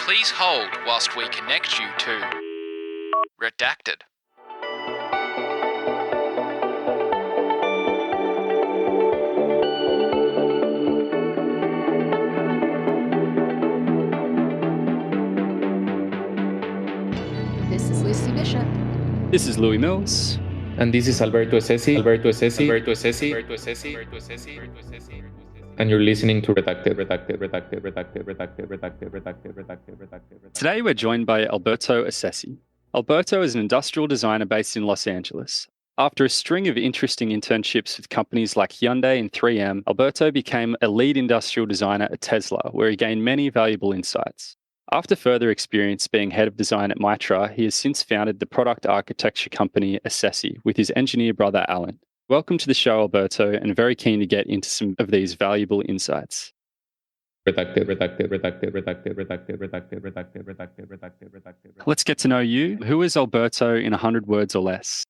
Please hold whilst we connect you to Redacted. This is Lucy Bishop. This is Louis Mills. And this is Alberto Essesi. And you're listening to Redacted. Today we're joined by Alberto Essesi. Alberto is an industrial designer based in Los Angeles. After a string of interesting internships with companies like Hyundai and 3M, Alberto became a lead industrial designer at Tesla, where he gained many valuable insights. After further experience being head of design at Mitra, he has since founded the product architecture company Essesi with his engineer brother Alan. Welcome to the show, Alberto, and very keen to get into some of these valuable insights. Let's get to know you. Who is Alberto in 100 words or less?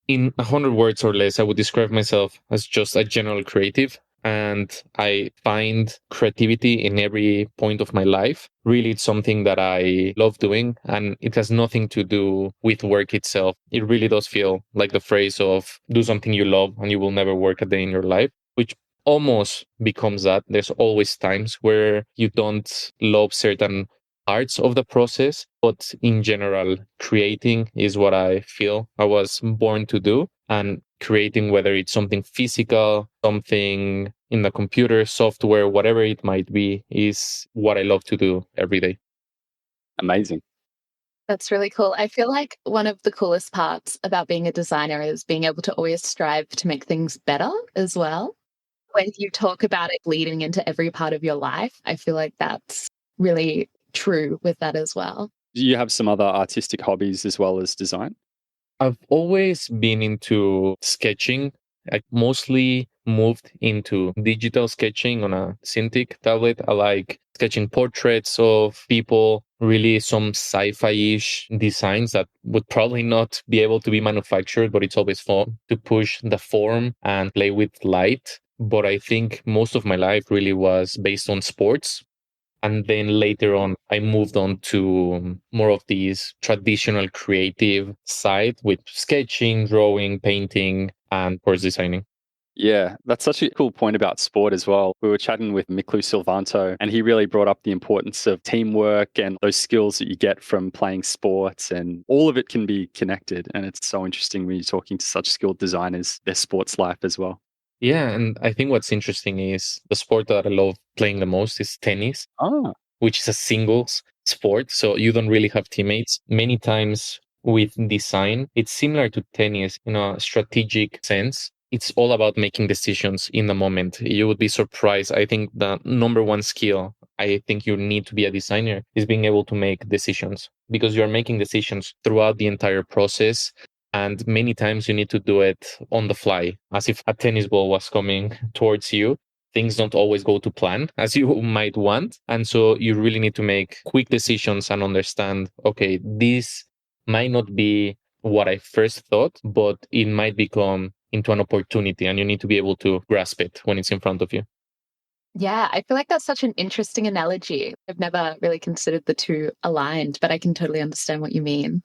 In 100 words or less, I would describe myself as just a general creative. And I find creativity in every point of my life. Really, it's something that I love doing, and it has nothing to do with work itself. It really does feel like the phrase of do something you love and you will never work a day in your life, which almost becomes that. There's always times where you don't love certain parts of the process, but in general, creating is what I feel I was born to do. And creating, whether it's something physical, something in the computer, software, whatever it might be, is what I love to do every day. Amazing. That's really cool. I feel like one of the coolest parts about being a designer is being able to always strive to make things better as well. When you talk about it bleeding into every part of your life, I feel like that's really true with that as well. Do you have some other artistic hobbies as well as design? I've always been into sketching. I mostly moved into digital sketching on a Cintiq tablet. I like sketching portraits of people, really some sci-fi-ish designs that would probably not be able to be manufactured, but it's always fun to push the form and play with light. But I think most of my life really was based on sports. And then later on, I moved on to more of these traditional creative side with sketching, drawing, painting, and of course, designing. Yeah, that's such a cool point about sport as well. We were chatting with Miklu Silvanto, and he really brought up the importance of teamwork and those skills that you get from playing sports, and all of it can be connected. And it's so interesting when you're talking to such skilled designers, their sports life as well. Yeah, and I think what's interesting is the sport that I love playing the most is tennis, which is a singles sport. So you don't really have teammates. Many times with design, it's similar to tennis in a strategic sense. It's all about making decisions in the moment. You would be surprised. I think the number one skill I think you need to be a designer is being able to make decisions, because you're making decisions throughout the entire process. And many times you need to do it on the fly, as if a tennis ball was coming towards you. Things don't always go to plan as you might want. And so you really need to make quick decisions and understand, okay, this might not be what I first thought, but it might become into an opportunity, and you need to be able to grasp it when it's in front of you. Yeah, I feel like that's such an interesting analogy. I've never really considered the two aligned, but I can totally understand what you mean.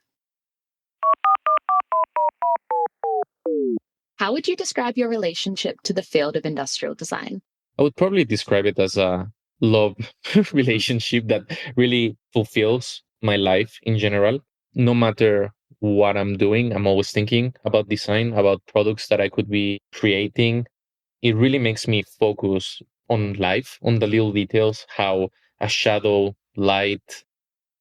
How would you describe your relationship to the field of industrial design? I would probably describe it as a love relationship that really fulfills my life in general. No matter what I'm doing, I'm always thinking about design, about products that I could be creating. It really makes me focus on life, on the little details, how a shadow, light,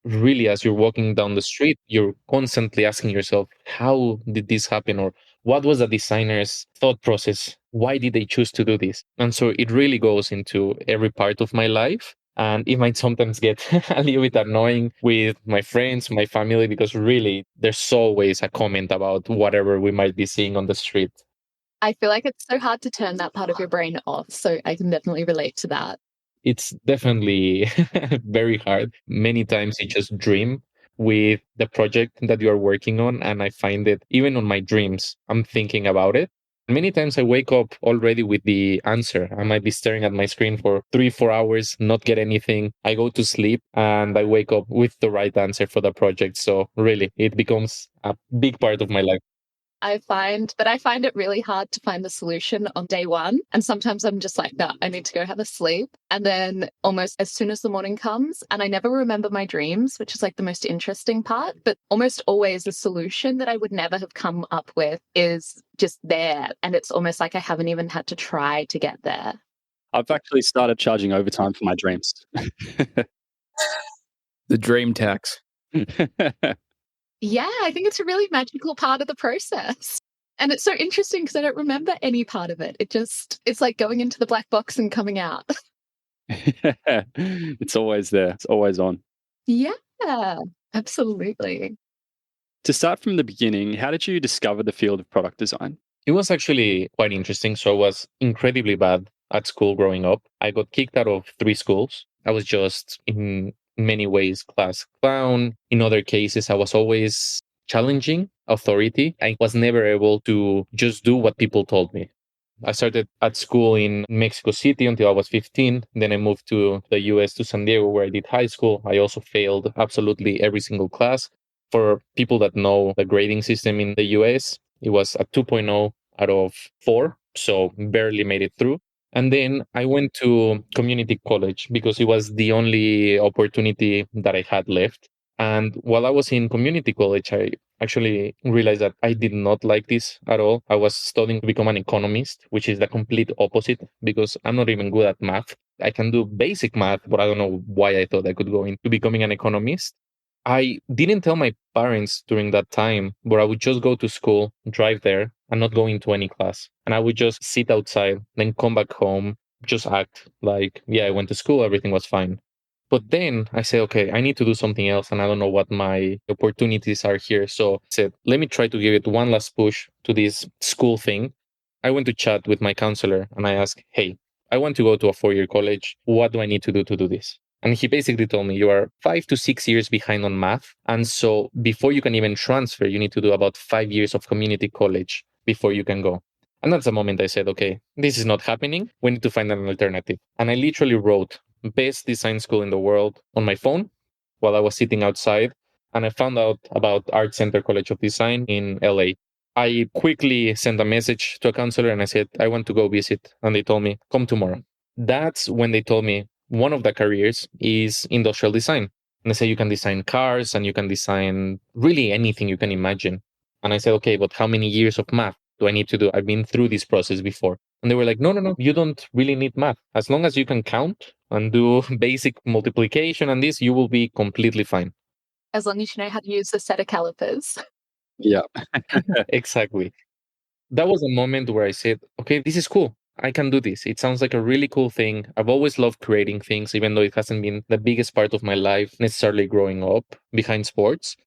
really, as you're walking down the street, you're constantly asking yourself, how did this happen? Or what was the designer's thought process? Why did they choose to do this? And so it really goes into every part of my life. And it might sometimes get a little bit annoying with my friends, my family, because really there's always a comment about whatever we might be seeing on the street. I feel like it's so hard to turn that part of your brain off. So I can definitely relate to that. It's definitely very hard. Many times you just dream with the project that you are working on. And I find it, even on my dreams, I'm thinking about it. Many times I wake up already with the answer. I might be staring at my screen for 3-4 hours, not get anything. I go to sleep and I wake up with the right answer for the project. So really, it becomes a big part of my life. I find it really hard to find the solution on day one. And sometimes I'm just like, no, I need to go have a sleep. And then almost as soon as the morning comes, and I never remember my dreams, which is like the most interesting part, but almost always the solution that I would never have come up with is just there. And it's almost like I haven't even had to try to get there. I've actually started charging overtime for my dreams. The dream tax. Yeah, I think it's a really magical part of the process. And it's so interesting because I don't remember any part of it. It's like going into the black box and coming out. It's always there. It's always on. Yeah, absolutely. To start from the beginning, how did you discover the field of product design? It was actually quite interesting. So I was incredibly bad at school growing up. I got kicked out of 3 schools. I was just in many ways class clown. In other cases, I was always challenging authority. I was never able to just do what people told me. I started at school in Mexico City until I was 15. Then I moved to the US, to San Diego, where I did high school. I also failed absolutely every single class. For people that know the grading system in the US, it was a 2.0 out of 4, so barely made it through. And then I went to community college because it was the only opportunity that I had left. And while I was in community college, I actually realized that I did not like this at all. I was studying to become an economist, which is the complete opposite because I'm not even good at math. I can do basic math, but I don't know why I thought I could go into becoming an economist. I didn't tell my parents during that time, but I would just go to school, drive there, and not go into any class. And I would just sit outside, then come back home, just act like, yeah, I went to school, everything was fine. But then I said, okay, I need to do something else, and I don't know what my opportunities are here. So I said, let me try to give it one last push to this school thing. I went to chat with my counselor and I asked, hey, I want to go to a 4-year college. What do I need to do this? And he basically told me you are 5 to 6 years behind on math. And so before you can even transfer, you need to do about 5 years of community college before you can go. And that's the moment I said, okay, this is not happening. We need to find an alternative. And I literally wrote best design school in the world on my phone while I was sitting outside. And I found out about Art Center College of Design in LA. I quickly sent a message to a counselor and I said, I want to go visit. And they told me, come tomorrow. That's when they told me, one of the careers is industrial design. And they say you can design cars and you can design really anything you can imagine. And I said, okay, but how many years of math do I need to do? I've been through this process before. And they were like, no, you don't really need math. As long as you can count and do basic multiplication and this, you will be completely fine. As long as you know how to use the set of calipers. Yeah. Exactly. That was a moment where I said, okay, this is cool. I can do this. It sounds like a really cool thing. I've always loved creating things, even though it hasn't been the biggest part of my life necessarily growing up behind sports.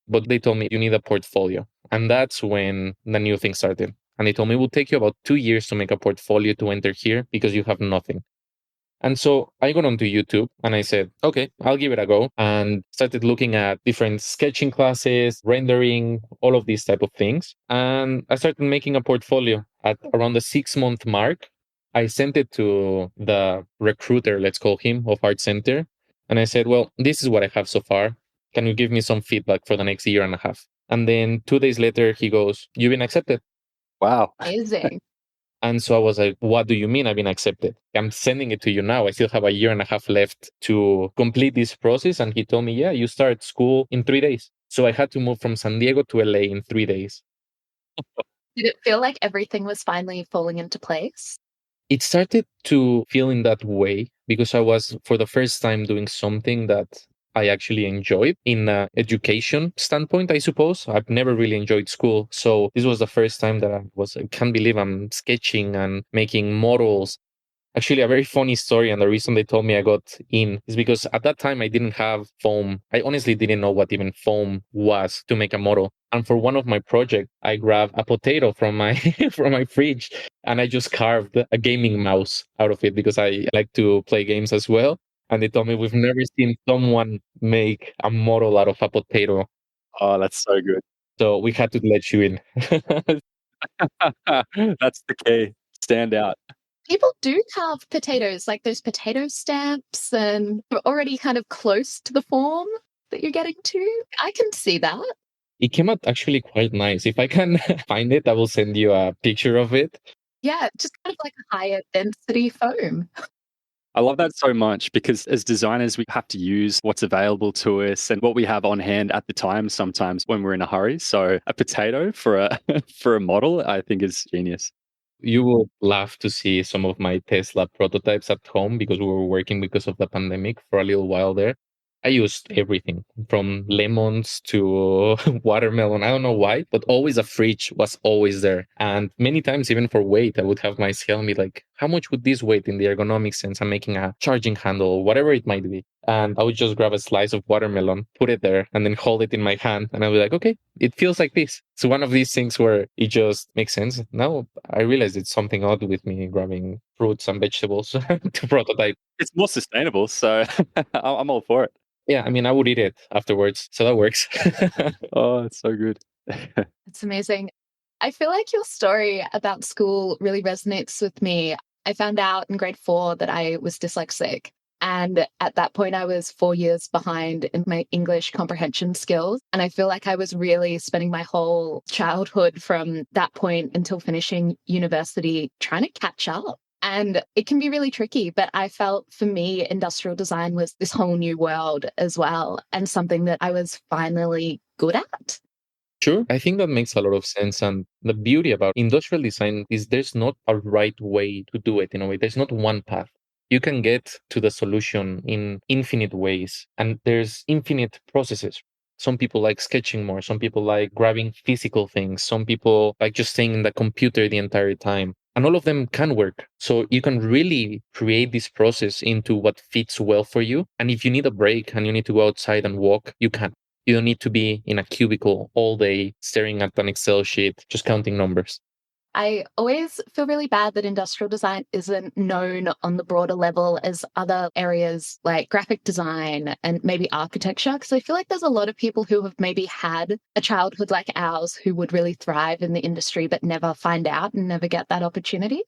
But they told me you need a portfolio. And that's when the new thing started. And they told me it will take you about 2 years to make a portfolio to enter here because you have nothing. And so I got onto YouTube and I said, okay, I'll give it a go, and started looking at different sketching classes, rendering, all of these type of things. And I started making a portfolio at around the 6-month mark. I sent it to the recruiter, let's call him, of Art Center. And I said, well, this is what I have so far. Can you give me some feedback for the next year and a half? And then 2 days later, he goes, you've been accepted. Wow. Amazing. And so I was like, what do you mean I've been accepted? I'm sending it to you now. I still have a year and a half left to complete this process. And he told me, yeah, you start school in 3 days. So I had to move from San Diego to LA in 3 days. Did it feel like everything was finally falling into place? It started to feel in that way because I was, for the first time, doing something that I actually enjoyed in an education standpoint, I suppose. I've never really enjoyed school. So this was the first time that I can't believe I'm sketching and making models. Actually, a very funny story. And the reason they told me I got in is because at that time I didn't have foam. I honestly didn't know what even foam was to make a model. And for one of my projects, I grabbed a potato from my from my fridge and I just carved a gaming mouse out of it because I like to play games as well. And they told me, we've never seen someone make a model out of a potato. Oh, that's so good. So we had to let you in. That's the key. Stand out. People do carve potatoes, like those potato stamps, and they're already kind of close to the form that you're getting to. I can see that. It came out actually quite nice. If I can find it, I will send you a picture of it. Yeah, just kind of like a higher density foam. I love that so much because as designers, we have to use what's available to us and what we have on hand at the time sometimes when we're in a hurry. So a potato for a for a model, I think is genius. You will love to see some of my Tesla prototypes at home because we were working because of the pandemic for a little while there. I used everything from lemons to watermelon. I don't know why, but always a fridge was always there. And many times, even for weight, I would have my scale be like, how much would this weight in the ergonomic sense? I'm making a charging handle, whatever it might be. And I would just grab a slice of watermelon, put it there, and then hold it in my hand. And I was like, okay, it feels like this. It's one of these things where it just makes sense. Now I realize it's something odd with me grabbing fruits and vegetables to prototype. It's more sustainable, so I'm all for it. Yeah, I mean, I would eat it afterwards, so that works. Oh, it's so good. It's amazing. I feel like your story about school really resonates with me. I found out in grade 4 that I was dyslexic. And at that point, I was 4 years behind in my English comprehension skills. And I feel like I was really spending my whole childhood from that point until finishing university trying to catch up. And it can be really tricky, but I felt for me, industrial design was this whole new world as well, and something that I was finally good at. Sure. I think that makes a lot of sense. And the beauty about industrial design is there's not a right way to do it in a way. There's not one path. You can get to the solution in infinite ways, and there's infinite processes. Some people like sketching more. Some people like grabbing physical things. Some people like just staying in the computer the entire time. And all of them can work. So you can really create this process into what fits well for you. And if you need a break and you need to go outside and walk, you can. You don't need to be in a cubicle all day staring at an Excel sheet, just counting numbers. I always feel really bad that industrial design isn't known on the broader level as other areas like graphic design and maybe architecture, because I feel like there's a lot of people who have maybe had a childhood like ours who would really thrive in the industry but never find out and never get that opportunity.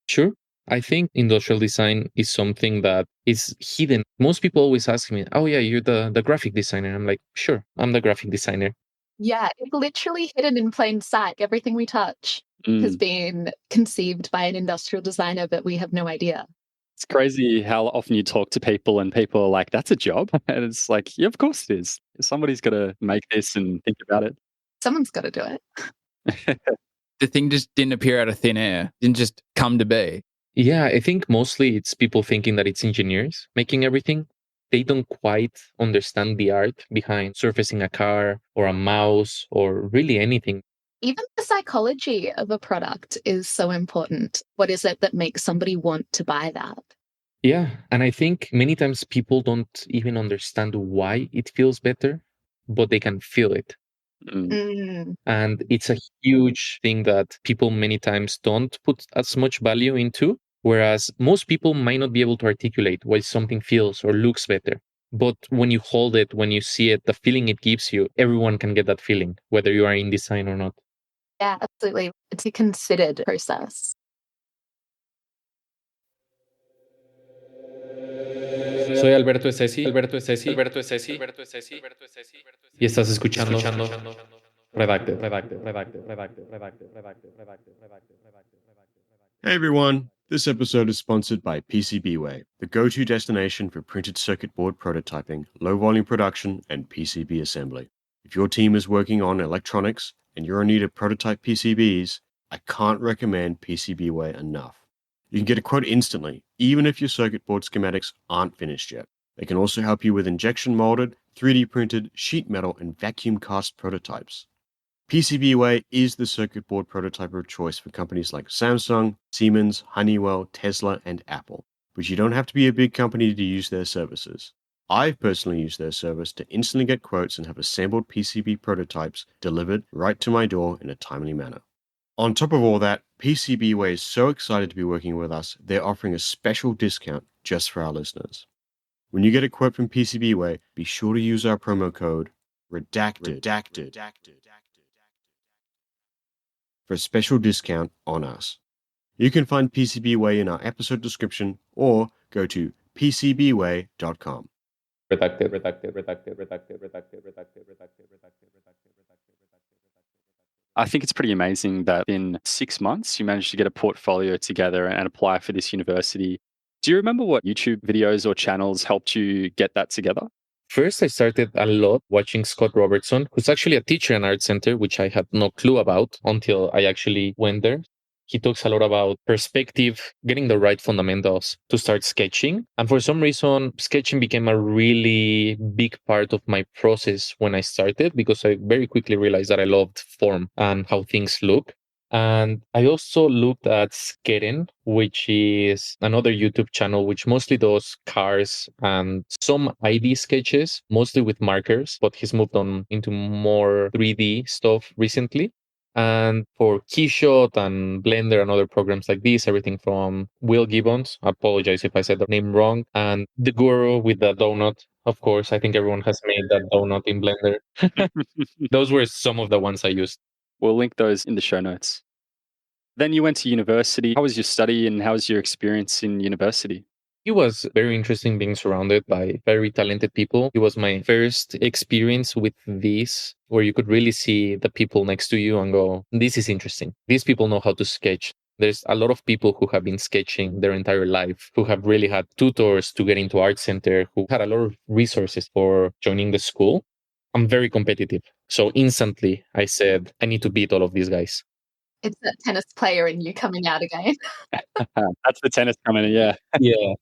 Sure. I think industrial design is something that is hidden. Most people always ask me, oh yeah, you're the graphic designer. I'm like, sure, I'm the graphic designer. Yeah, it's literally hidden in plain sight. Everything we touch has been conceived by an industrial designer, but we have no idea. It's crazy how often you talk to people and people are like, that's a job. And it's like, yeah, of course it is. Somebody's got to make this and think about it. Someone's got to do it. The thing just didn't appear out of thin air, didn't just come to be. Yeah, I think mostly it's people thinking that it's engineers making everything. They don't quite understand the art behind surfacing a car or a mouse or really anything. Even the psychology of a product is so important. What is it that makes somebody want to buy that? Yeah, and I think many times people don't even understand why it feels better, but they can feel it. And it's a huge thing that people many times don't put as much value into, whereas most people might not be able to articulate why something feels or looks better. But when you hold it, when you see it, the feeling it gives you, everyone can get that feeling, whether you are in design or not. Yeah, absolutely. It's a considered process. Soy Alberto Essesi, y estás escuchando Redacted. Hey everyone, this episode is sponsored by PCBWay, the go-to destination for printed circuit board prototyping, low-volume production, and PCB assembly. If your team is working on electronics and you're in need of prototype PCBs, I can't recommend PCBWay enough. You can get a quote instantly, even if your circuit board schematics aren't finished yet. They can also help you with injection molded, 3D printed, sheet metal, and vacuum cast prototypes. PCBWay is the circuit board prototyper of choice for companies like Samsung, Siemens, Honeywell, Tesla, and Apple. But you don't have to be a big company to use their services. I've personally used their service to instantly get quotes and have assembled PCB prototypes delivered right to my door in a timely manner. On top of all that, PCBWay is so excited to be working with us, they're offering a special discount just for our listeners. When you get a quote from PCBWay, be sure to use our promo code REDACTED. for a special discount on us. You can find PCB Way in our episode description or go to pcbway.com. I think it's pretty amazing that in 6 months you managed to get a portfolio together and apply for this university. Do you remember what YouTube videos or channels helped you get that together? First, I started a lot watching Scott Robertson, who's actually a teacher in Art Center, which I had no clue about until I actually went there. He talks a lot about perspective, getting the right fundamentals to start sketching. And for some reason, sketching became a really big part of my process when I started, because I very quickly realized that I loved form and how things look. And I also looked at Skeren, which is another YouTube channel which mostly does cars and some ID sketches, mostly with markers, but he's moved on into more 3D stuff recently. And for Keyshot and Blender and other programs like this, everything from Will Gibbons, I apologize if I said the name wrong, and the guru with the donut. Of course, I think everyone has made that donut in Blender. Those were some of the ones I used. We'll link those in the show notes. Then you went to university. How was your study and how was your experience in university? It was very interesting being surrounded by very talented people. It was my first experience with this, where you could really see the people next to you and go, this is interesting. These people know how to sketch. There's a lot of people who have been sketching their entire life, who have really had tutors to get into Art Center, who had a lot of resources for joining the school. I'm very competitive. So instantly I said, I need to beat all of these guys. It's that tennis player in you coming out again. That's the tennis coming in, yeah. Yeah.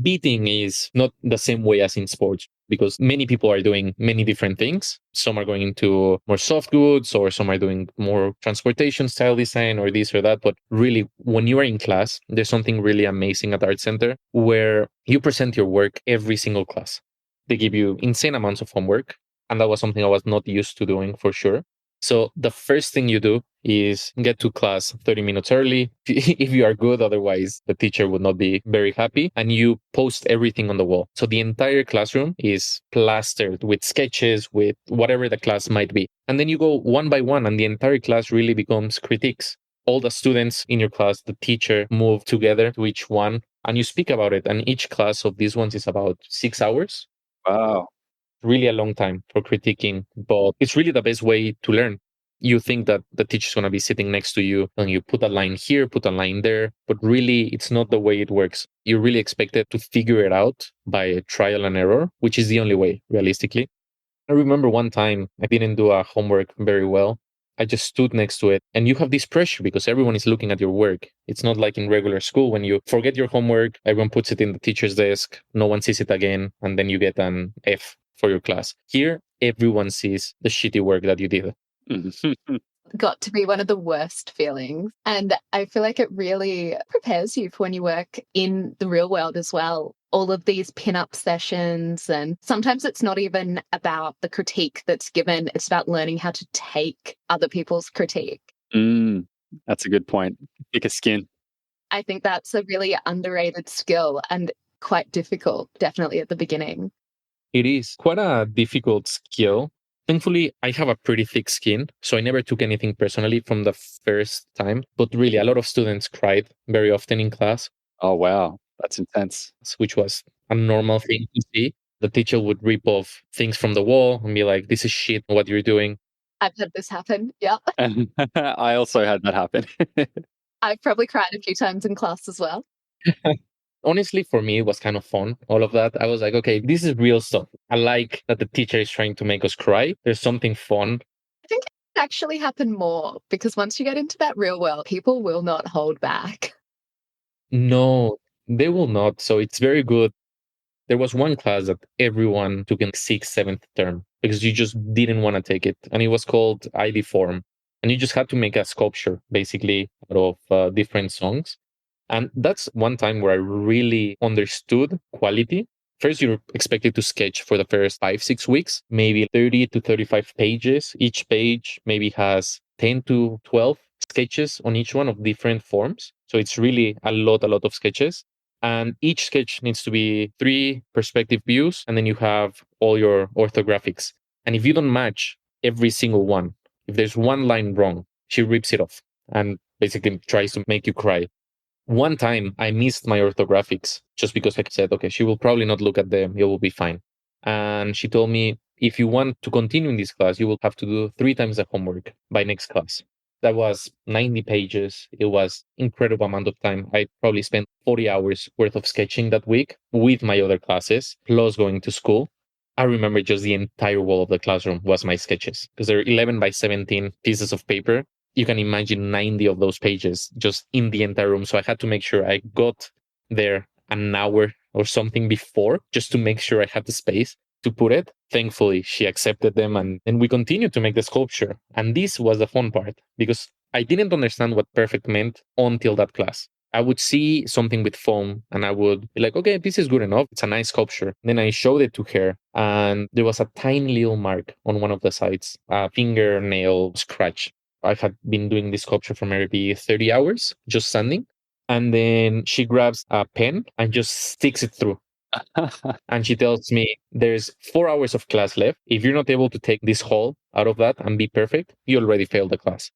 Beating is not the same way as in sports, because many people are doing many different things. Some are going into more soft goods, or some are doing more transportation style design or this or that. But really, when you are in class, there's something really amazing at Art Center where you present your work every single class. They give you insane amounts of homework. And that was something I was not used to doing for sure. So the first thing you do is get to class 30 minutes early. If you are good, otherwise the teacher would not be very happy. And you post everything on the wall. So the entire classroom is plastered with sketches, with whatever the class might be. And then you go one by one and the entire class really becomes critiques. All the students in your class, the teacher, move together to each one and you speak about it. And each class of these ones is about 6 hours. Wow. Really a long time for critiquing, but it's really the best way to learn. You think that the teacher's going to be sitting next to you and you put a line here, put a line there, but really it's not the way it works. You're really expected to figure it out by trial and error, which is the only way, realistically. I remember one time I didn't do a homework very well. I just stood next to it and you have this pressure because everyone is looking at your work. It's not like in regular school when you forget your homework, everyone puts it in the teacher's desk, no one sees it again, and then you get an F for your class. Here, everyone sees the shitty work that you did. Got to be one of the worst feelings. And I feel like it really prepares you for when you work in the real world as well. All of these pin-up sessions, and sometimes it's not even about the critique that's given, it's about learning how to take other people's critique. That's a good point. Thicker skin. I think that's a really underrated skill and quite difficult, definitely at the beginning. It is quite a difficult skill. Thankfully, I have a pretty thick skin, so I never took anything personally from the first time. But really, a lot of students cried very often in class. Oh, wow. That's intense. Which was a normal thing to see. The teacher would rip off things from the wall and be like, this is shit, what you're doing. I've had this happen, yeah. I also had that happen. I've probably cried a few times in class as well. Honestly, for me, it was kind of fun, all of that. I was like, okay, this is real stuff. I like that the teacher is trying to make us cry. There's something fun. I think it actually happened more because once you get into that real world, people will not hold back. No, they will not. So it's very good. There was one class that everyone took in 6th, 7th term because you just didn't want to take it. And it was called ID Form. And you just had to make a sculpture, basically, out of different songs. And that's one time where I really understood quality. First, you're expected to sketch for the first 5-6 weeks, maybe 30 to 35 pages. Each page maybe has 10 to 12 sketches on each one of different forms. So it's really a lot of sketches. And each sketch needs to be 3 perspective views. And then you have all your orthographics. And if you don't match every single one, if there's one line wrong, she rips it off. and basically tries to make you cry. One time I missed my orthographics just because I said, okay, she will probably not look at them. It will be fine. And she told me, if you want to continue in this class, you will have to do 3 times the homework by next class. That was 90 pages. It was incredible amount of time. I probably spent 40 hours worth of sketching that week with my other classes, plus going to school. I remember just the entire wall of the classroom was my sketches because they're 11 by 17 pieces of paper. You can imagine 90 of those pages just in the entire room. So I had to make sure I got there an hour or something before just to make sure I had the space to put it. Thankfully, she accepted them and we continued to make the sculpture. And this was the fun part because I didn't understand what perfect meant until that class. I would see something with foam and I would be like, okay, this is good enough. It's a nice sculpture. Then I showed it to her and there was a tiny little mark on one of the sides, a fingernail scratch. I had been doing this sculpture for maybe 30 hours, just sanding. And then she grabs a pen and just sticks it through. And she tells me, there's 4 hours of class left. If you're not able to take this hole out of that and be perfect, you already failed the class.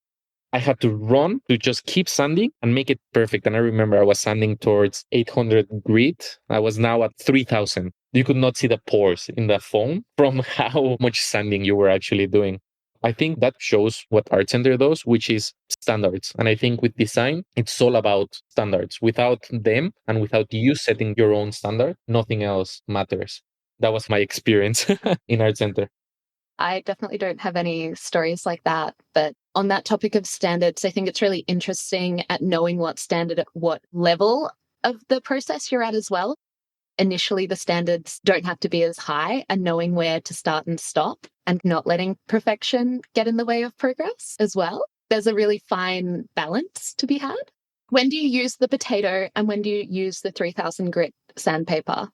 I had to run to just keep sanding and make it perfect. And I remember I was sanding towards 800 grit. I was now at 3000. You could not see the pores in the foam from how much sanding you were actually doing. I think that shows what Art Center does, which is standards. And I think with design, it's all about standards. Without them and without you setting your own standard, nothing else matters. That was my experience in Art Center. I definitely don't have any stories like that. But on that topic of standards, I think it's really interesting at knowing what standard at what level of the process you're at as well. Initially, the standards don't have to be as high, and knowing where to start and stop and not letting perfection get in the way of progress as well. There's a really fine balance to be had. When do you use the potato and when do you use the 3000 grit sandpaper?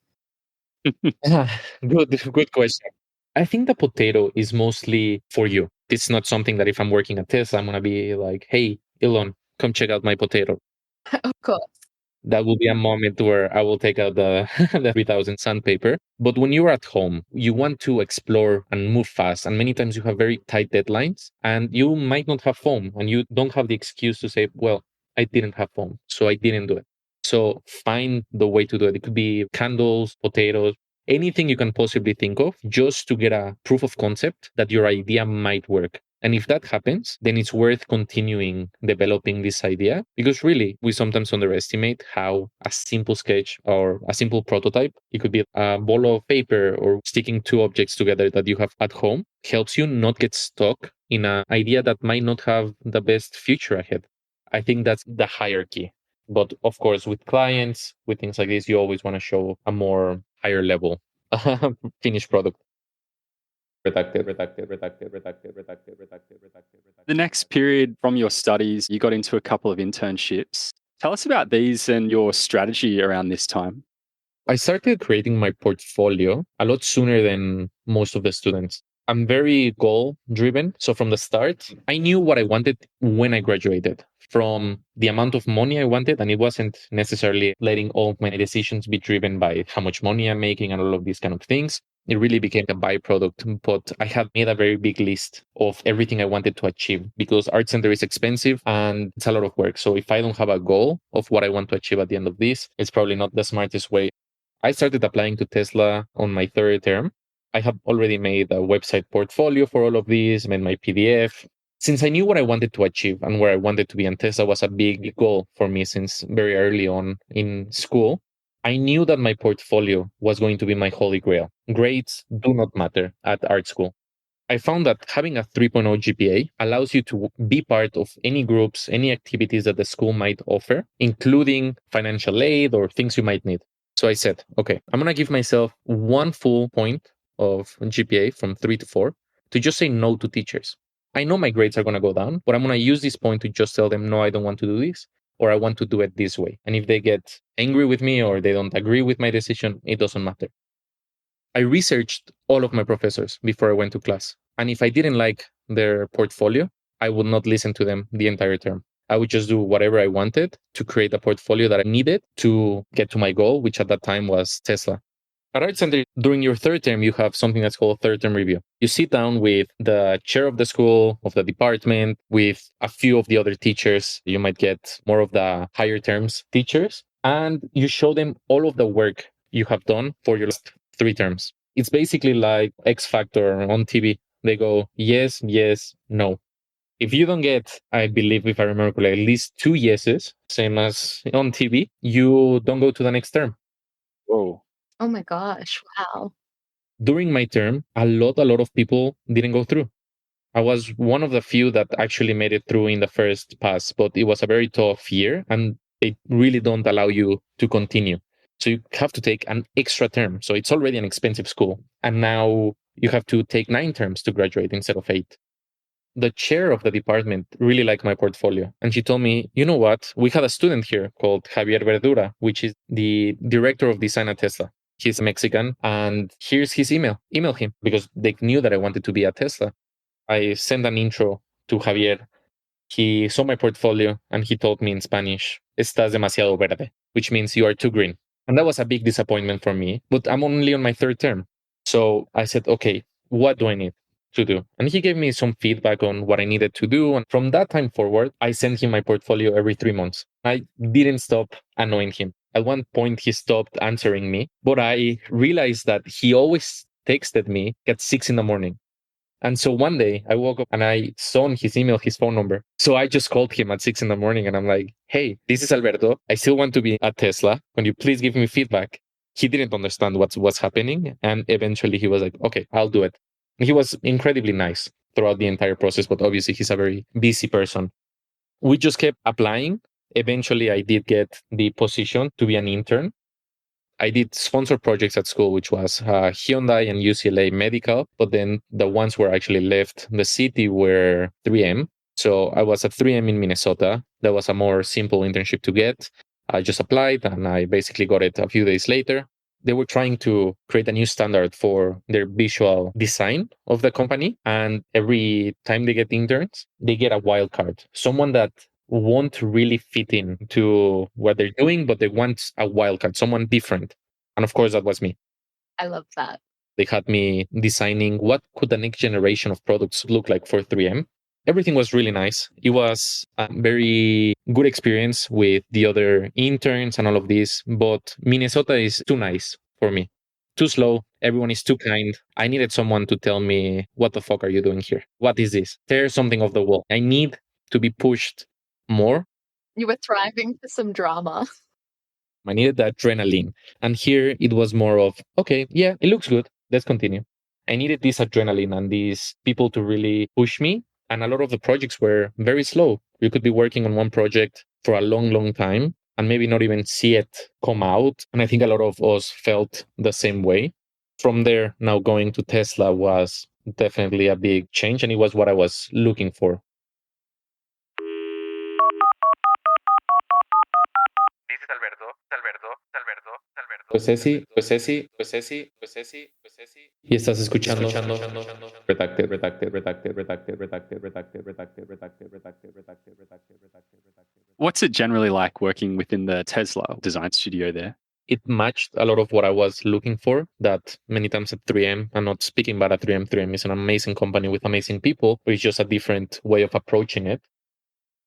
Good question. I think the potato is mostly for you. It's not something that if I'm working at Tesla, I'm going to be like, hey, Elon, come check out my potato. Of course. That will be a moment where I will take out the 3000 sandpaper. But when you're at home, you want to explore and move fast. And many times you have very tight deadlines and you might not have foam and you don't have the excuse to say, well, I didn't have foam, so I didn't do it. So find the way to do it. It could be candles, potatoes, anything you can possibly think of just to get a proof of concept that your idea might work. And if that happens, then it's worth continuing developing this idea because really we sometimes underestimate how a simple sketch or a simple prototype, it could be a ball of paper or sticking 2 objects together that you have at home, helps you not get stuck in an idea that might not have the best future ahead. I think that's the hierarchy. But of course, with clients, with things like this, you always want to show a more higher level finished product. Redacted. The next period from your studies, you got into a couple of internships. Tell us about these and your strategy around this time. I started creating my portfolio a lot sooner than most of the students. I'm very goal driven. So from the start, I knew what I wanted when I graduated, from the amount of money I wanted. And it wasn't necessarily letting all my decisions be driven by how much money I'm making and all of these kind of things. It really became a byproduct, but I had made a very big list of everything I wanted to achieve because Art Center is expensive and it's a lot of work. So if I don't have a goal of what I want to achieve at the end of this, it's probably not the smartest way. I started applying to Tesla on my 3rd term. I have already made a website portfolio for all of these, made my PDF. Since I knew what I wanted to achieve and where I wanted to be, and Tesla was a big goal for me since very early on in school, I knew that my portfolio was going to be my holy grail. Grades do not matter at art school. I found that having a 3.0 GPA allows you to be part of any groups, any activities that the school might offer, including financial aid or things you might need. So I said, okay, I'm going to give myself 1 full point of GPA from 3 to 4 to just say no to teachers. I know my grades are going to go down, but I'm going to use this point to just tell them, no, I don't want to do this, or I want to do it this way. And if they get angry with me or they don't agree with my decision, it doesn't matter. I researched all of my professors before I went to class. And if I didn't like their portfolio, I would not listen to them the entire term. I would just do whatever I wanted to create a portfolio that I needed to get to my goal, which at that time was Tesla. At Art Center, during your third term, you have something that's called third term review. You sit down with the chair of the school, of the department, with a few of the other teachers. You might get more of the higher terms teachers, and you show them all of the work you have done for your last 3 terms. It's basically like X Factor on TV. They go, yes, yes, no. If you don't get, I believe, if I remember correctly, at least 2 yeses, same as on TV, you don't go to the next term. Whoa. Oh my gosh. Wow. During my term, a lot of people didn't go through. I was one of the few that actually made it through in the first pass, but it was a very tough year and they really don't allow you to continue. So you have to take an extra term. So it's already an expensive school. And now you have to take 9 terms to graduate instead of 8. The chair of the department really liked my portfolio. And she told me, you know what? We had a student here called Javier Verdura, which is the director of design at Tesla. He's Mexican. And here's his email. Email him because they knew that I wanted to be at Tesla. I sent an intro to Javier. He saw my portfolio and he told me in Spanish, estás demasiado verde, which means you are too green. And that was a big disappointment for me, but I'm only on my 3rd term. So I said, okay, what do I need to do? And he gave me some feedback on what I needed to do. And from that time forward, I sent him my portfolio every 3 months. I didn't stop annoying him. At one point, he stopped answering me, but I realized that he always texted me at 6 in the morning. And so one day I woke up and I saw on his email his phone number. So I just called him at 6 in the morning and I'm like, hey, this is Alberto. I still want to be at Tesla. Can you please give me feedback? He didn't understand what's happening. And eventually he was like, okay, I'll do it. And he was incredibly nice throughout the entire process, but obviously he's a very busy person. We just kept applying. Eventually I did get the position to be an intern. I did sponsor projects at school, which was Hyundai and UCLA Medical, but then the ones who actually left the city were 3M. So I was at 3M in Minnesota. That was a more simple internship to get. I just applied and I basically got it a few days later. They were trying to create a new standard for their visual design of the company. And every time they get interns, they get a wild card, someone that won't really fit in to what they're doing, but they want a wildcard, someone different. And of course, that was me. I love that. They had me designing what could the next generation of products look like for 3M. Everything was really nice. It was a very good experience with the other interns and all of this, but Minnesota is too nice for me. Too slow. Everyone is too kind. I needed someone to tell me, what the fuck are you doing here? What is this? Tear something off the wall. I need to be pushed more. You were thriving for some drama. I needed the adrenaline. And here it was more of, okay, yeah, it looks good. Let's continue. I needed this adrenaline and these people to really push me. And a lot of the projects were very slow. You could be working on one project for a long, long time and maybe not even see it come out. And I think a lot of us felt the same way. From there, now going to Tesla was definitely a big change. And it was what I was looking for. Essesi. Y estás escuchando Redacted. What's it generally like working within the Tesla design studio there? It matched a lot of what I was looking for. That many times at 3M, I'm not speaking bad at 3M. 3M is an amazing company with amazing people, but it's just a different way of approaching it.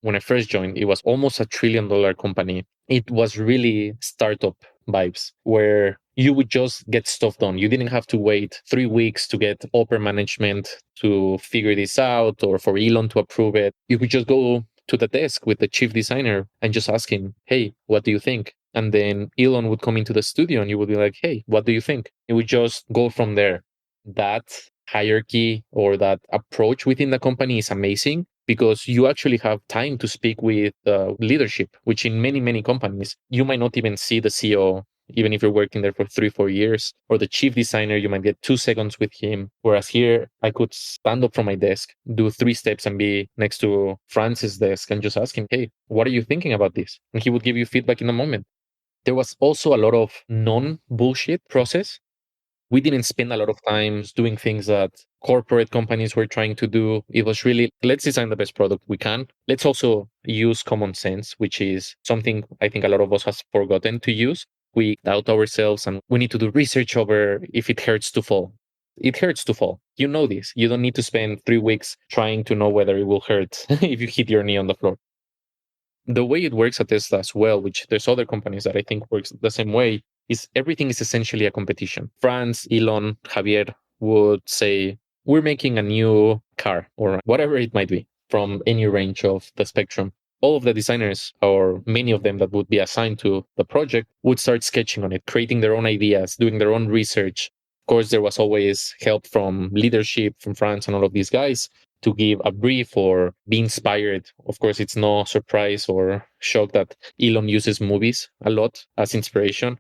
When I first joined, it was almost $1 trillion company. It was really startup vibes where you would just get stuff done. You didn't have to wait 3 weeks to get upper management to figure this out or for Elon to approve it. You could just go to the desk with the chief designer and just ask him, hey, what do you think? And then Elon would come into the studio and you would be like, hey, what do you think? It would just go from there. That hierarchy or that approach within the company is amazing because you actually have time to speak with leadership, which in many, many companies, you might not even see the CEO, even if you're working there for 3-4 years, or the chief designer, you might get 2 seconds with him. Whereas here, I could stand up from my desk, do 3 steps and be next to Francis' desk and just ask him, hey, what are you thinking about this? And he would give you feedback in the moment. There was also a lot of non-bullshit process. We didn't spend a lot of time doing things that corporate companies were trying to do. It was really, let's design the best product we can. Let's also use common sense, which is something I think a lot of us has forgotten to use. We doubt ourselves and we need to do research over if it hurts to fall. It hurts to fall. You know this. You don't need to spend 3 weeks trying to know whether it will hurt if you hit your knee on the floor. The way it works at Tesla as well, which there's other companies that I think works the same way, is everything is essentially a competition. Franz, Elon, Javier would say, we're making a new car or whatever it might be from any range of the spectrum. All of the designers, or many of them that would be assigned to the project, would start sketching on it, creating their own ideas, doing their own research. Of course, there was always help from leadership, from France and all of these guys to give a brief or be inspired. Of course, it's no surprise or shock that Elon uses movies a lot as inspiration.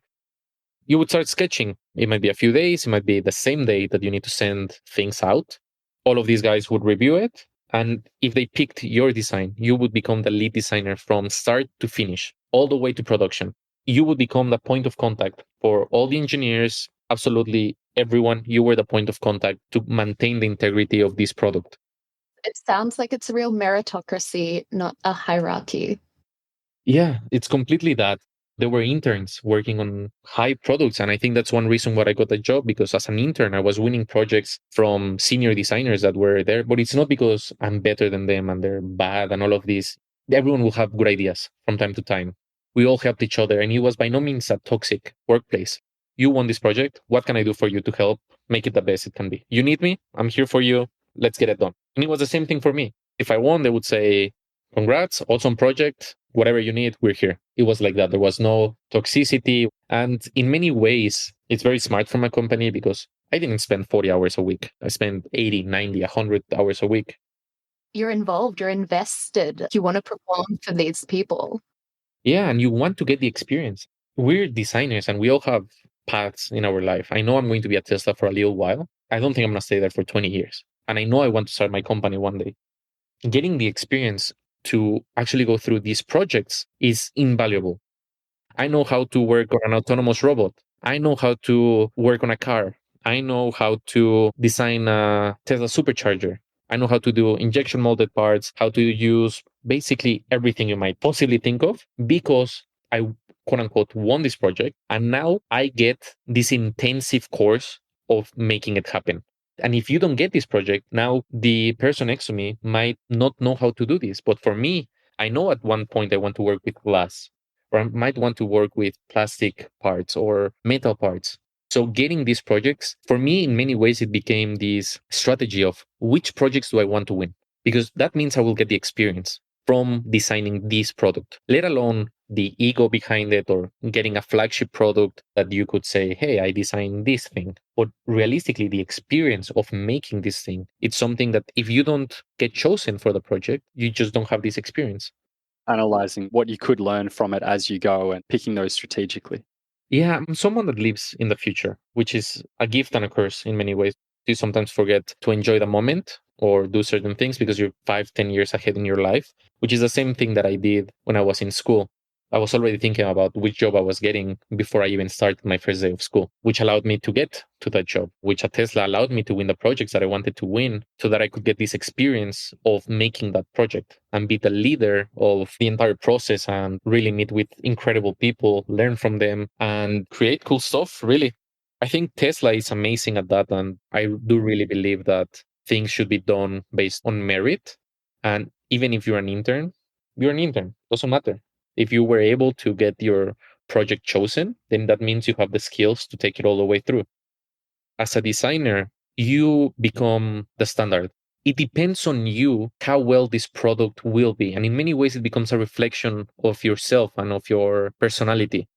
You would start sketching. It might be a few days. It might be the same day that you need to send things out. All of these guys would review it. And if they picked your design, you would become the lead designer from start to finish, all the way to production. You would become the point of contact for all the engineers, absolutely everyone. You were the point of contact to maintain the integrity of this product. It sounds like it's a real meritocracy, not a hierarchy. Yeah, it's completely that. There were interns working on high products. And I think that's one reason why I got the job, because as an intern, I was winning projects from senior designers that were there. But it's not because I'm better than them and they're bad and all of this. Everyone will have good ideas from time to time. We all helped each other. And it was by no means a toxic workplace. You won this project. What can I do for you to help make it the best it can be? You need me? I'm here for you. Let's get it done. And it was the same thing for me. If I won, they would say, congrats, awesome project. Whatever you need, we're here. It was like that. There was no toxicity. And in many ways, it's very smart from a company because I didn't spend 40 hours a week. I spent 80, 90, 100 hours a week. You're involved. You're invested. You want to perform for these people. Yeah, and you want to get the experience. We're designers and we all have paths in our life. I know I'm going to be at Tesla for a little while. I don't think I'm going to stay there for 20 years. And I know I want to start my company one day. Getting the experience to actually go through these projects is invaluable. I know how to work on an autonomous robot. I know how to work on a car. I know how to design a Tesla supercharger. I know how to do injection molded parts, how to use basically everything you might possibly think of, because I quote unquote won this project. And now I get this intensive course of making it happen. And if you don't get this project, now the person next to me might not know how to do this. But for me, I know at one point I want to work with glass, or I might want to work with plastic parts or metal parts. So getting these projects, for me, in many ways, it became this strategy of which projects do I want to win? Because that means I will get the experience from designing this product, let alone the ego behind it or getting a flagship product that you could say, hey, I designed this thing. But realistically, the experience of making this thing, it's something that if you don't get chosen for the project, you just don't have this experience. Analyzing what you could learn from it as you go and picking those strategically. Yeah, I'm someone that lives in the future, which is a gift and a curse in many ways. You sometimes forget to enjoy the moment or do certain things because you're 5-10 years ahead in your life, which is the same thing that I did when I was in school. I was already thinking about which job I was getting before I even started my first day of school, which allowed me to get to that job, which at Tesla allowed me to win the projects that I wanted to win so that I could get this experience of making that project and be the leader of the entire process and really meet with incredible people, learn from them and create cool stuff, really. I think Tesla is amazing at that. And I do really believe that things should be done based on merit. And even if you're an intern, doesn't matter. If you were able to get your project chosen, then that means you have the skills to take it all the way through. As a designer, you become the standard. It depends on you how well this product will be. And in many ways, it becomes a reflection of yourself and of your personality.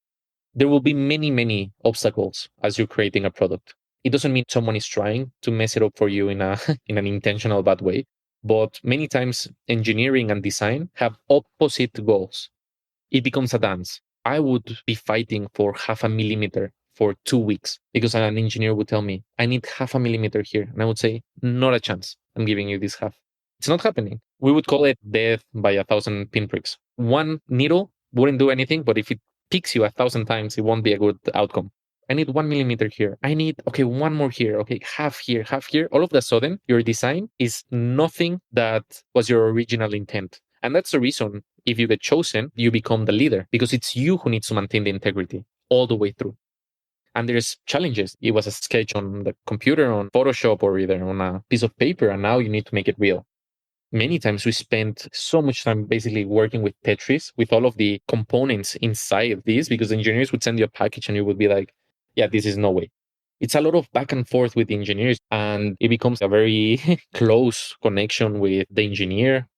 There will be many, many obstacles as you're creating a product. It doesn't mean someone is trying to mess it up for you in an intentional bad way. But many times, engineering and design have opposite goals. It becomes a dance. I would be fighting for 0.5 millimeter for 2 weeks because an engineer would tell me, I need 0.5 millimeter here. And I would say, not a chance. I'm giving you this half. It's not happening. We would call it death by 1,000 pinpricks. One needle wouldn't do anything, but if it picks you 1,000 times, it won't be a good outcome. I need 1 millimeter here. I need, one more here. Half here, half here. All of a sudden, your design is nothing that was your original intent. And that's the reason if you get chosen, you become the leader because it's you who needs to maintain the integrity. all the way through. And there's challenges. It was a sketch on the computer, on Photoshop, or either on a piece of paper, and now you need to make it real. Many times we spent so much time basically working with Tetris, with all of the components inside this, because engineers would send you a package and you would be like, yeah, this is no way. It's a lot of back and forth with the engineers, and it becomes a very close connection with the engineer.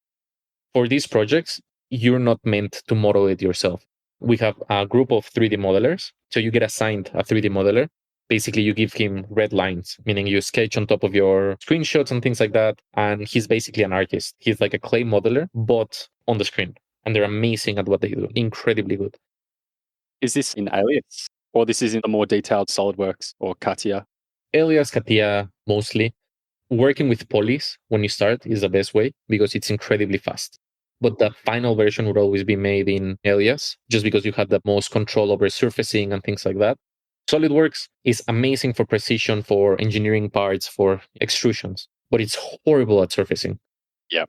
For these projects, you're not meant to model it yourself. We have a group of 3D modelers. So you get assigned a 3D modeler. Basically, you give him red lines, meaning you sketch on top of your screenshots and things like that. And he's basically an artist. He's like a clay modeler, but on the screen. And they're amazing at what they do. Incredibly good. Is this in Alias? Or this is in the more detailed SolidWorks or CATIA? Alias, CATIA, mostly. Working with polys when you start is the best way because it's incredibly fast. But the final version would always be made in Alias, just because you have the most control over surfacing and things like that. SolidWorks is amazing for precision, for engineering parts, for extrusions, but it's horrible at surfacing. Yeah.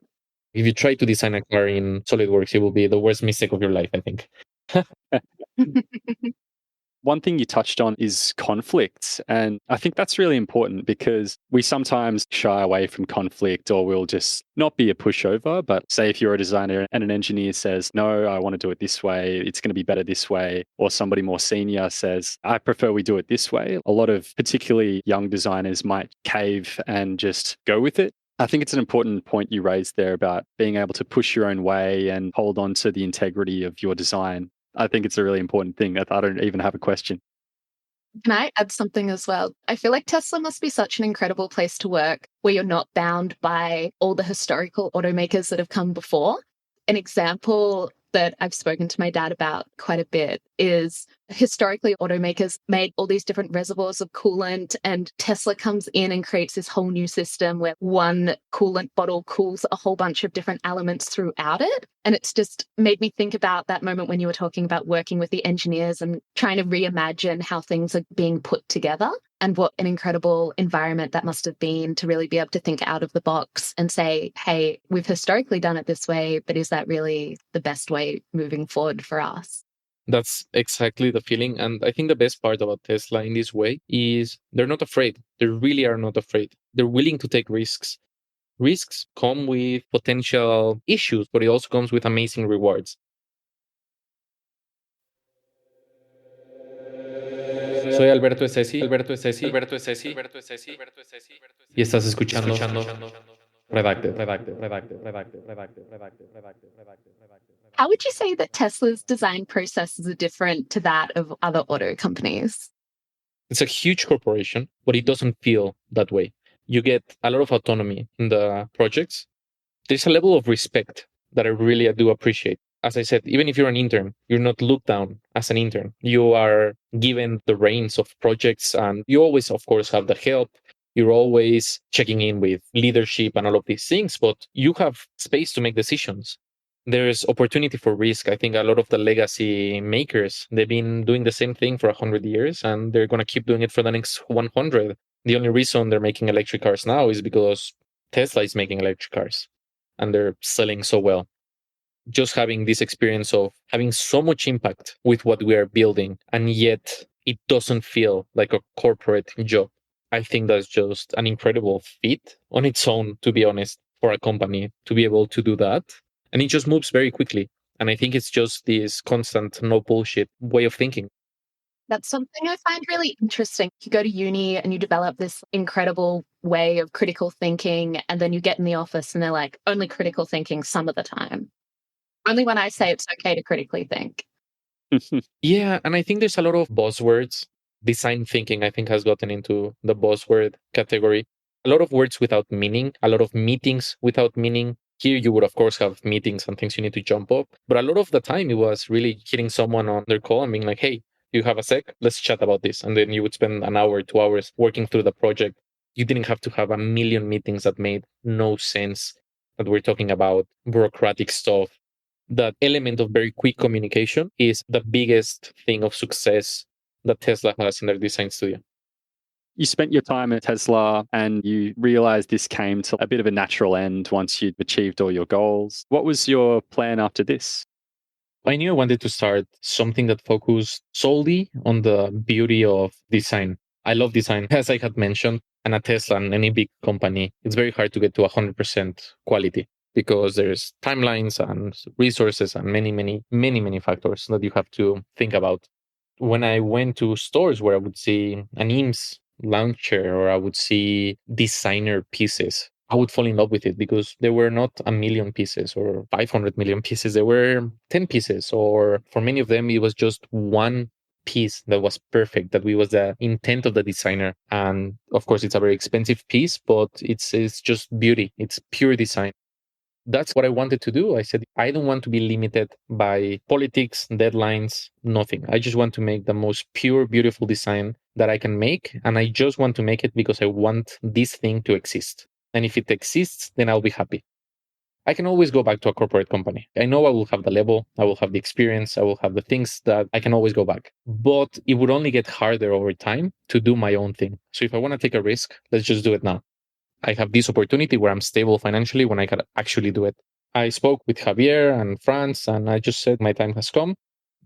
If you try to design a car in SolidWorks, it will be the worst mistake of your life, I think. One thing you touched on is conflicts. And I think that's really important because we sometimes shy away from conflict, or we'll just not be a pushover. But say if you're a designer and an engineer says, no, I want to do it this way, it's going to be better this way. Or somebody more senior says, I prefer we do it this way. A lot of particularly young designers might cave and just go with it. I think it's an important point you raised there about being able to push your own way and hold on to the integrity of your design. I think it's a really important thing. I don't even have a question. Can I add something as well? I feel like Tesla must be such an incredible place to work where you're not bound by all the historical automakers that have come before. An example that I've spoken to my dad about quite a bit is historically automakers made all these different reservoirs of coolant, and Tesla comes in and creates this whole new system where one coolant bottle cools a whole bunch of different elements throughout it. And it's just made me think about that moment when you were talking about working with the engineers and trying to reimagine how things are being put together, and what an incredible environment that must have been to really be able to think out of the box and say, hey, we've historically done it this way, but is that really the best way moving forward for us? That's exactly the feeling. And I think the best part about Tesla in this way is they're not afraid. They really are not afraid. They're willing to take risks. Risks come with potential issues, but it also comes with amazing rewards. Soy Alberto Essesi, y estás escuchando Redacted. How would you say that Tesla's design processes are different to that of other auto companies? It's a huge corporation, but it doesn't feel that way. You get a lot of autonomy in the projects. There's a level of respect that I really do appreciate. As I said, even if you're an intern, you're not looked down as an intern. You are given the reins of projects, and you always, of course, have the help. You're always checking in with leadership and all of these things, but you have space to make decisions. There's opportunity for risk. I think a lot of the legacy makers, they've been doing the same thing for 100 years, and they're going to keep doing it for the next 100. The only reason they're making electric cars now is because Tesla is making electric cars, and they're selling so well. Just having this experience of having so much impact with what we are building, and yet it doesn't feel like a corporate job. I think that's just an incredible feat on its own, to be honest, for a company to be able to do that. And it just moves very quickly. And I think it's just this constant, no bullshit way of thinking. That's something I find really interesting. You go to uni and you develop this incredible way of critical thinking, and then you get in the office and they're like, only critical thinking some of the time. Only when I say it's okay to critically think. Yeah, and I think there's a lot of buzzwords. Design thinking, I think, has gotten into the buzzword category. A lot of words without meaning, a lot of meetings without meaning. Here you would, of course, have meetings and things you need to jump up. But a lot of the time, it was really hitting someone on their call and being like, hey, you have a sec? Let's chat about this. And then you would spend an hour, 2 hours working through the project. You didn't have to have a million meetings that made no sense, that we're talking about bureaucratic stuff. That element of very quick communication is the biggest thing of success that Tesla has in their design studio. You spent your time at Tesla and you realized this came to a bit of a natural end once you'd achieved all your goals. What was your plan after this? I knew I wanted to start something that focused solely on the beauty of design. I love design, as I had mentioned, and at Tesla and any big company, it's very hard to get to 100% quality because there's timelines and resources and many factors that you have to think about. When I went to stores where I would see an IMSS launcher or I would see designer pieces, I would fall in love with it because there were not a million pieces or 500 million pieces. There were 10 pieces, or for many of them, it was just one piece that was perfect, that was the intent of the designer. And of course, it's a very expensive piece, but it's just beauty. It's pure design. That's what I wanted to do. I said, I don't want to be limited by politics, deadlines, nothing. I just want to make the most pure, beautiful design that I can make. And I just want to make it because I want this thing to exist. And if it exists, then I'll be happy. I can always go back to a corporate company. I know I will have the level, I will have the experience, I will have the things that I can always go back. But it would only get harder over time to do my own thing. So if I want to take a risk, let's just do it now. I have this opportunity where I'm stable financially when I can actually do it. I spoke with Javier and Franz, and I just said my time has come.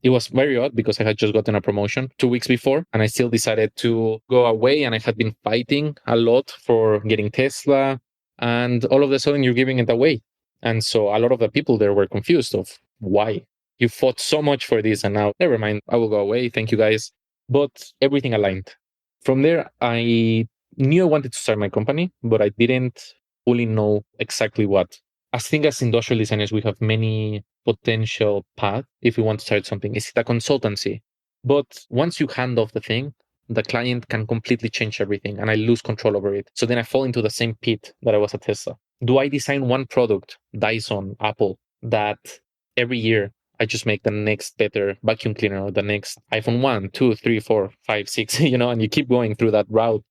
It was very odd because I had just gotten a promotion 2 weeks before, and I still decided to go away. And I had been fighting a lot for getting Tesla, and all of a sudden you're giving it away. And so a lot of the people there were confused of why you fought so much for this, and now never mind, I will go away. Thank you guys. But everything aligned. From there, I knew I wanted to start my company, but I didn't fully know exactly what. As thing as industrial designers, we have many potential paths if we want to start something. Is it a consultancy? But once you hand off the thing, the client can completely change everything and I lose control over it. So then I fall into the same pit that I was at Tesla. Do I design one product, Dyson, Apple, that every year I just make the next better vacuum cleaner or the next iPhone 1, 2, 3, 4, 5, 6, and you keep going through that route?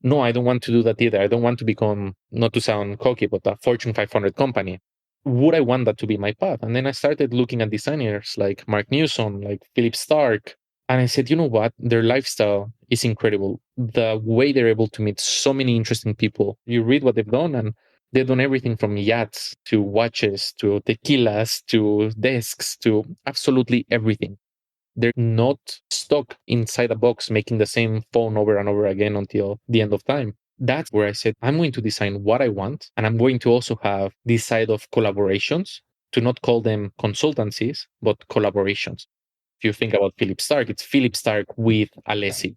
No, I don't want to do that either. I don't want to become, not to sound cocky, but a Fortune 500 company. Would I want that to be my path? And then I started looking at designers like Mark Newson, like Philip Stark. And I said, you know what? Their lifestyle is incredible. The way they're able to meet so many interesting people. You read what they've done, and they've done everything from yachts to watches to tequilas to desks to absolutely everything. They're not stuck inside a box making the same phone over and over again until the end of time. That's where I said, I'm going to design what I want. And I'm going to also have this side of collaborations, to not call them consultancies, but collaborations. If you think about Philip Stark, it's Philip Stark with Alessi.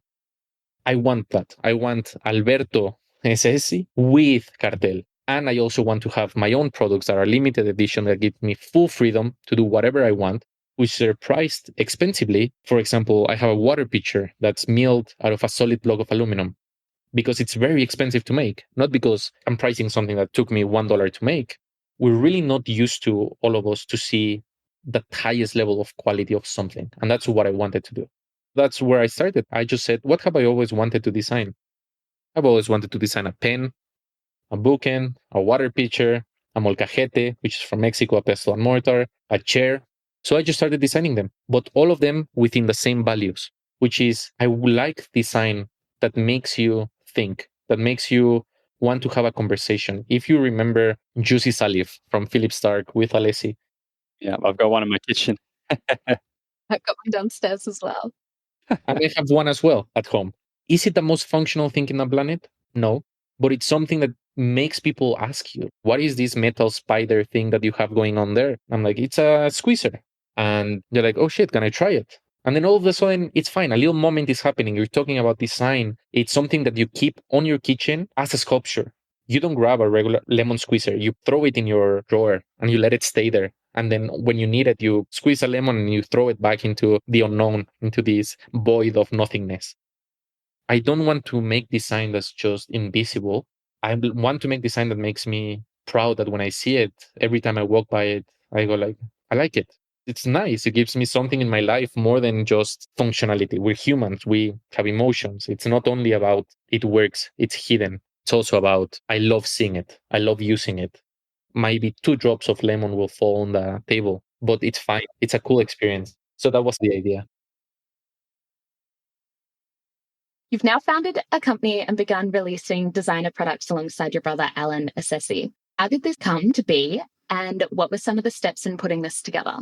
I want that. I want Alberto Essesi with Cartel. And I also want to have my own products that are limited edition that give me full freedom to do whatever I want, which are priced expensively. For example, I have a water pitcher that's milled out of a solid block of aluminum because it's very expensive to make, not because I'm pricing something that took me $1 to make. We're really not used to, all of us, to see the highest level of quality of something. And that's what I wanted to do. That's where I started. I just said, what have I always wanted to design? I've always wanted to design a pen, a bookend, a water pitcher, a molcajete, which is from Mexico, a pestle and mortar, a chair. So I just started designing them, but all of them within the same values, which is I would like design that makes you think, that makes you want to have a conversation. If you remember Juicy Salif from Philip Stark with Alessi. Yeah, I've got one in my kitchen. I've got one downstairs as well. And I have one as well at home. Is it the most functional thing in the planet? No, but it's something that makes people ask you, what is this metal spider thing that you have going on there? I'm like, it's a squeezer. And they're like, oh shit, can I try it? And then all of a sudden, it's fine. A little moment is happening. You're talking about design. It's something that you keep on your kitchen as a sculpture. You don't grab a regular lemon squeezer. You throw it in your drawer and you let it stay there. And then when you need it, you squeeze a lemon and you throw it back into the unknown, into this void of nothingness. I don't want to make design that's just invisible. I want to make design that makes me proud, that when I see it, every time I walk by it, I go like, I like it. It's nice. It gives me something in my life more than just functionality. We're humans. We have emotions. It's not only about it works, it's hidden. It's also about, I love seeing it. I love using it. Maybe 2 drops of lemon will fall on the table, but it's fine. It's a cool experience. So that was the idea. You've now founded a company and begun releasing designer products alongside your brother, Alan Essesi. How did this come to be? And what were some of the steps in putting this together?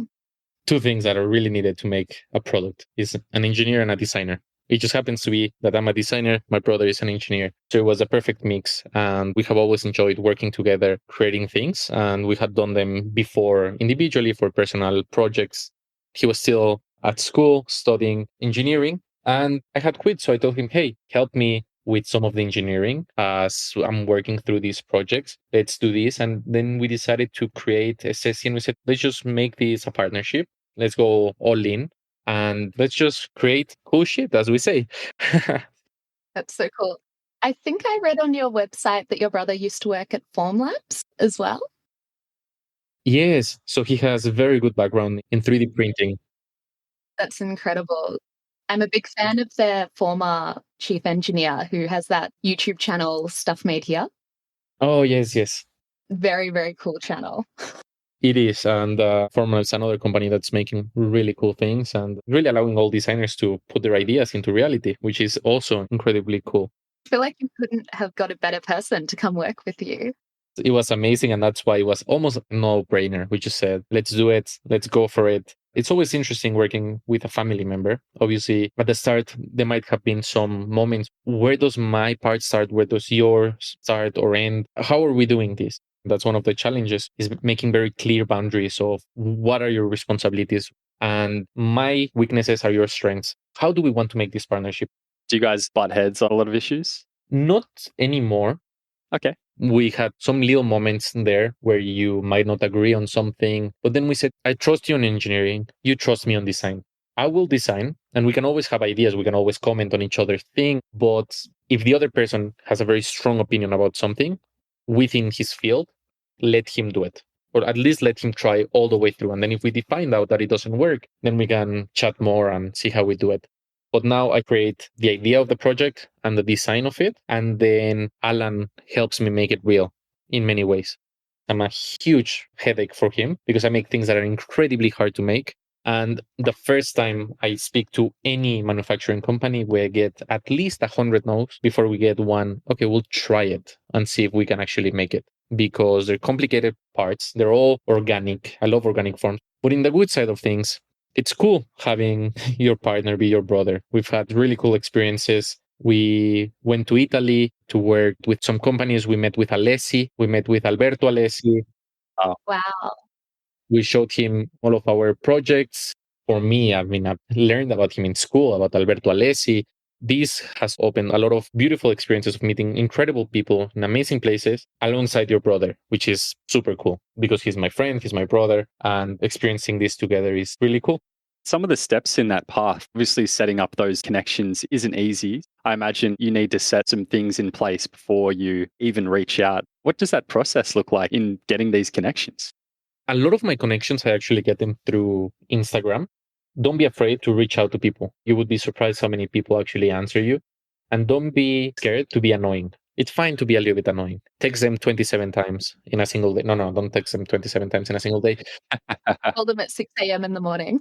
two things that are really needed to make a product is an engineer and a designer. It just happens to be that I'm a designer, my brother is an engineer. So it was a perfect mix. And we have always enjoyed working together, creating things. And we had done them before individually for personal projects. He was still at school studying engineering. And I had quit. So I told him, hey, help me with some of the engineering as I'm working through these projects. Let's do this. And then we decided to create Essesi, and we said, let's just make this a partnership. Let's go all in and let's just create cool shit, as we say. That's so cool. I think I read on your website that your brother used to work at Formlabs as well. Yes. So he has a very good background in 3D printing. That's incredible. I'm a big fan of their former chief engineer who has that YouTube channel, Stuff Made Here. Oh, yes. Very, very cool channel. It is. And Formula is another company that's making really cool things and really allowing all designers to put their ideas into reality, which is also incredibly cool. I feel like you couldn't have got a better person to come work with you. It was amazing. And that's why it was almost a no-brainer. We just said, let's do it. Let's go for it. It's always interesting working with a family member. Obviously, at the start, there might have been some moments. Where does my part start? Where does yours start or end? How are we doing this? That's one of the challenges, is making very clear boundaries of what are your responsibilities and my weaknesses are your strengths. How do we want to make this partnership? Do you guys butt heads on a lot of issues? Not anymore. Okay. We had some little moments there where you might not agree on something, but then we said, I trust you on engineering, you trust me on design. I will design, and we can always have ideas, we can always comment on each other's thing, but if the other person has a very strong opinion about something within his field, let him do it, or at least let him try all the way through. And then if we find out that it doesn't work, then we can chat more and see how we do it. But now I create the idea of the project and the design of it. And then Alan helps me make it real in many ways. I'm a huge headache for him because I make things that are incredibly hard to make. And the first time I speak to any manufacturing company, we get at least 100 no's before we get one. Okay, we'll try it and see if we can actually make it, because they're complicated parts. They're all organic. I love organic forms. But in the good side of things, it's cool having your partner be your brother. We've had really cool experiences. We went to Italy to work with some companies. We met with Alessi. We met with Alberto Essesi. Wow. We showed him all of our projects. For me, I've learned about him in school, about Alberto Essesi. This has opened a lot of beautiful experiences of meeting incredible people in amazing places alongside your brother, which is super cool because he's my friend, he's my brother, and experiencing this together is really cool. Some of the steps in that path, obviously setting up those connections isn't easy. I imagine you need to set some things in place before you even reach out. What does that process look like in getting these connections? A lot of my connections, I actually get them through Instagram. Don't be afraid to reach out to people. You would be surprised how many people actually answer you. And don't be scared to be annoying. It's fine to be a little bit annoying. Text them 27 times in a single day. No, don't text them 27 times in a single day. Call them at 6 a.m. in the morning.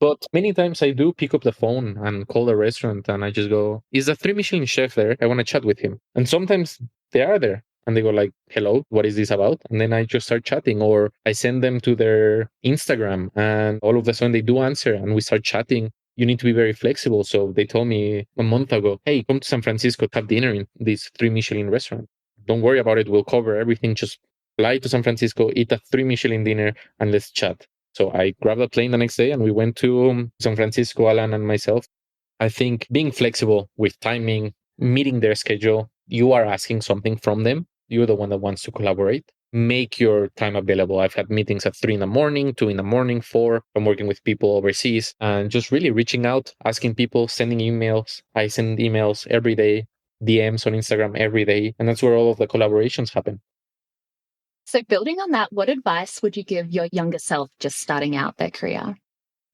But many times I do pick up the phone and call the restaurant and I just go, is the 3 Michelin chef there? I want to chat with him. And sometimes they are there. And they go like, hello, what is this about? And then I just start chatting, or I send them to their Instagram and all of a sudden they do answer and we start chatting. You need to be very flexible. So they told me a month ago, hey, come to San Francisco to have dinner in this 3 Michelin restaurant. Don't worry about it. We'll cover everything. Just fly to San Francisco, eat a 3 Michelin dinner, and let's chat. So I grabbed a plane the next day and we went to San Francisco, Alan and myself. I think being flexible with timing, meeting their schedule, you are asking something from them. You're the one that wants to collaborate. Make your time available. I've had meetings at 3 a.m, 2 a.m, 4. I'm working with people overseas and just really reaching out, asking people, sending emails. I send emails every day, DMs on Instagram every day. And that's where all of the collaborations happen. So building on that, what advice would you give your younger self just starting out their career?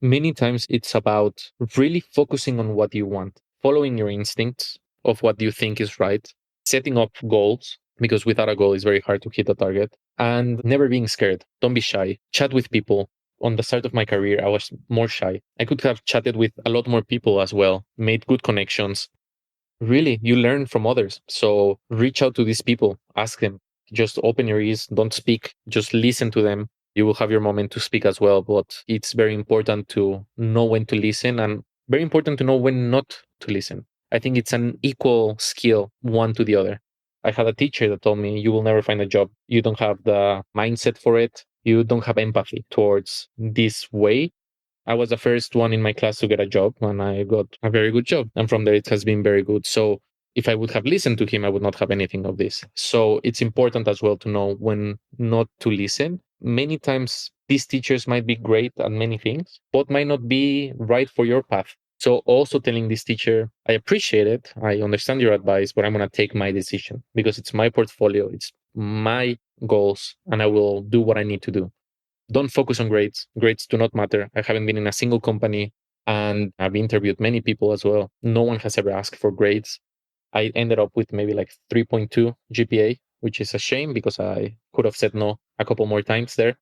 Many times it's about really focusing on what you want, following your instincts of what you think is right, setting up goals, because without a goal, it's very hard to hit a target, and never being scared. Don't be shy. Chat with people. On the start of my career, I was more shy. I could have chatted with a lot more people as well, made good connections. Really, you learn from others. So reach out to these people, ask them, just open your ears, don't speak, just listen to them. You will have your moment to speak as well, but it's very important to know when to listen and very important to know when not to listen. I think it's an equal skill, one to the other. I had a teacher that told me, you will never find a job. You don't have the mindset for it. You don't have empathy towards this way. I was the first one in my class to get a job, and I got a very good job. And from there, it has been very good. So if I would have listened to him, I would not have anything of this. So it's important as well to know when not to listen. Many times, these teachers might be great at many things, but might not be right for your path. So also telling this teacher, I appreciate it. I understand your advice, but I'm going to take my decision because it's my portfolio. It's my goals, and I will do what I need to do. Don't focus on grades. Grades do not matter. I haven't been in a single company, and I've interviewed many people as well. No one has ever asked for grades. I ended up with maybe like 3.2 GPA, which is a shame because I could have said no a couple more times there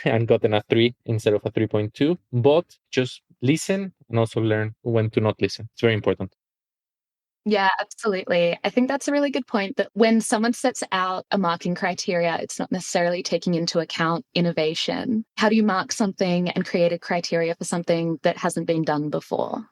and gotten a 3 instead of a 3.2. But just listen and also learn when to not listen. It's very important. Yeah, absolutely. I think that's a really good point that when someone sets out a marking criteria, it's not necessarily taking into account innovation. How do you mark something and create a criteria for something that hasn't been done before?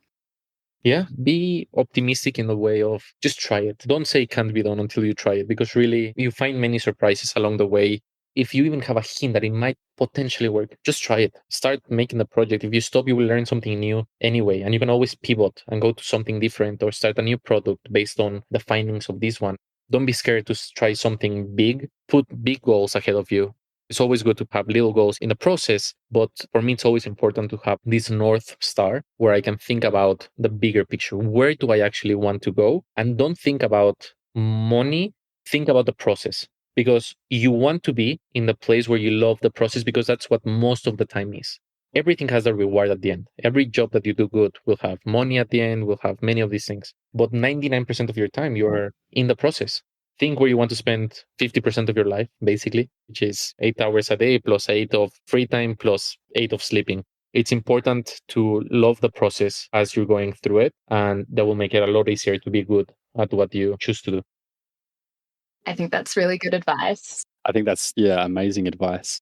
Yeah, be optimistic in the way of just try it. Don't say it can't be done until you try it, because really you find many surprises along the way. If you even have a hint that it might potentially work, just try it. Start making the project. If you stop, you will learn something new anyway. And you can always pivot and go to something different or start a new product based on the findings of this one. Don't be scared to try something big. Put big goals ahead of you. It's always good to have little goals in the process, but for me, it's always important to have this North Star where I can think about the bigger picture. Where do I actually want to go? And don't think about money, think about the process, because you want to be in the place where you love the process, because that's what most of the time is. Everything has a reward at the end. Every job that you do good will have money at the end, will have many of these things. But 99% of your time, you're in the process. Think where you want to spend 50% of your life, basically, which is 8 hours a day plus 8 of free time plus 8 of sleeping. It's important to love the process as you're going through it, and that will make it a lot easier to be good at what you choose to do. I think that's really good advice. I think that's, amazing advice.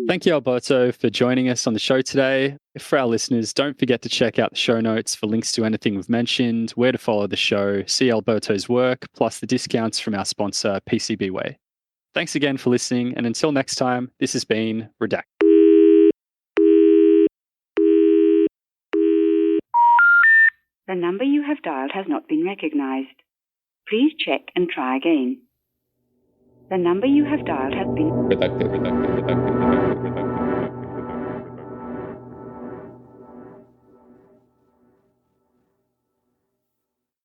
Thank you, Alberto, for joining us on the show today. For our listeners, don't forget to check out the show notes for links to anything we've mentioned, where to follow the show, see Alberto's work, plus the discounts from our sponsor, PCB Way. Thanks again for listening, and until next time, this has been Redacted. The number you have dialed has not been recognized. Please check and try again. The number you have dialed has been Redacted.